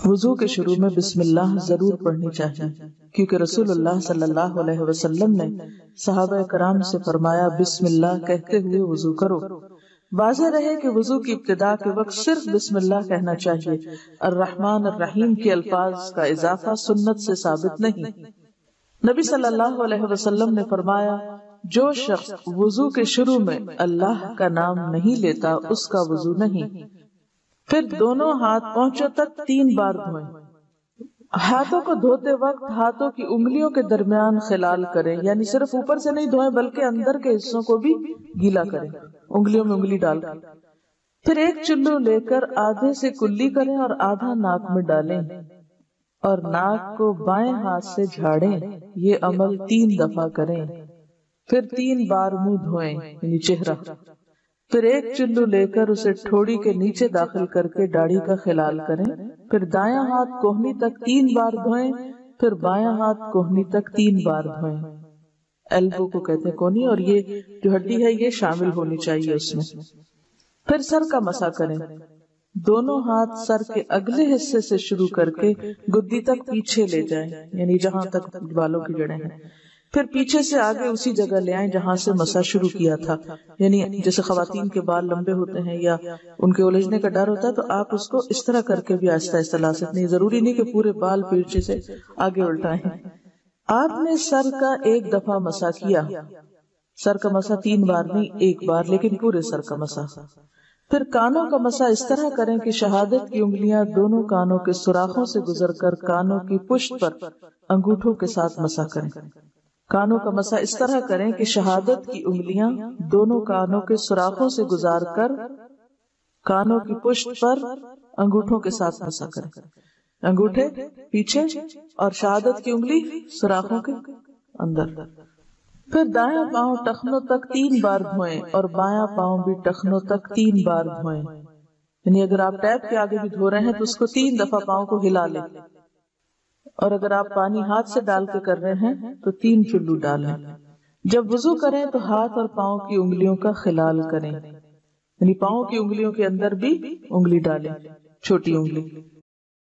وضو کے شروع میں بسم اللہ ضرور پڑھنی چاہیے، کیونکہ رسول اللہ صلی اللہ علیہ وسلم نے صحابہ کرام سے فرمایا بسم اللہ کہتے ہوئے وضو کرو۔ واضح رہے کہ وضو کی ابتدا کے وقت صرف بسم اللہ کہنا چاہیے، الرحمن الرحیم کے الفاظ کا اضافہ سنت سے ثابت نہیں۔ نبی صلی اللہ علیہ وسلم نے فرمایا جو شخص وضو کے شروع میں اللہ کا نام نہیں لیتا اس کا وضو نہیں۔ پھر دونوں ہاتھ پہنچوں تک 3 بار دھوئیں۔ ہاتھوں کو دھوتے وقت ہاتھوں کی انگلیوں کے درمیان خلال کریں، یعنی صرف اوپر سے نہیں دھوئیں بلکہ اندر کے حصوں کو بھی گیلا کریں، انگلیوں میں انگلی ڈال کر۔ پھر ایک چلو لے کر آدھے سے کلی کریں اور آدھا ناک میں ڈالیں اور ناک کو بائیں ہاتھ سے جھاڑیں۔ یہ عمل 3 دفعہ کریں۔ پھر 3 بار منہ دھوئیں، یعنی چہرہ۔ پھر ایک چلو لے کر اسے ٹھوڑی کے نیچے داخل کر کے داڑھی کا خلال کریں۔ پھر دایاں ہاتھ کوہنی تک 3 بار دھوئیں، پھر بایاں ہاتھ کوہنی تک 3 بار دھوئیں۔ ایلبو کو کہتے ہیں کونی، اور یہ جو ہڈی ہے یہ شامل ہونی چاہیے اس میں۔ پھر سر کا مسح کریں۔ دونوں ہاتھ سر کے اگلے حصے سے شروع کر کے گدی تک پیچھے لے جائیں، یعنی جہاں تک بالوں کی جڑیں ہیں۔ پھر پیچھے سے آگے اسی جگہ لے آئیں جہاں سے مسح شروع کیا تھا، یعنی جیسے خواتین کے بال لمبے ہوتے ہیں یا ان کے الجھنے کا ڈر ہوتا ہے تو آپ اس کو اس طرح کر کے بھی آہستہ آہستہ لا سکتے ہیں، ضروری نہیں کہ پورے بال پیچھے سے آگے الٹائیں۔ آپ نے سر کا 1 دفعہ مسح کیا، سر کا مسح 3 بار نہیں 1 بار، لیکن پورے سر کا مسح۔ پھر کانوں کا مسح اس طرح کریں کہ شہادت کی انگلیاں دونوں کانوں کے سوراخوں سے گزر کر کانوں کی پشت پر انگوٹھوں کے ساتھ مسح کریں۔ کانوں کا مسح اس طرح کریں کہ شہادت کی انگلیاں دونوں کانوں کے سوراخوں سے گزار کر کانوں کی پشت پر انگوٹھوں کے ساتھ مسح کریں، انگوٹھے پیچھے اور شہادت کی انگلی سوراخوں کے اندر۔ پھر دایاں پاؤں ٹخنوں تک 3 بار دھوئیں اور بایاں پاؤں بھی ٹخنوں تک 3 بار دھوئیں، یعنی اگر آپ ٹیپ کے آگے بھی دھو رہے ہیں تو اس کو 3 دفعہ پاؤں کو ہلا لیں، اور اگر آپ پانی ہاتھ سے ڈال کے کر رہے ہیں تو 3 چلو ڈالیں۔ جب وضو کریں تو ہاتھ اور پاؤں کی انگلیوں کا خلال کریں، یعنی پاؤں کی انگلیوں کے اندر بھی انگلی ڈالیں، چھوٹی انگلی۔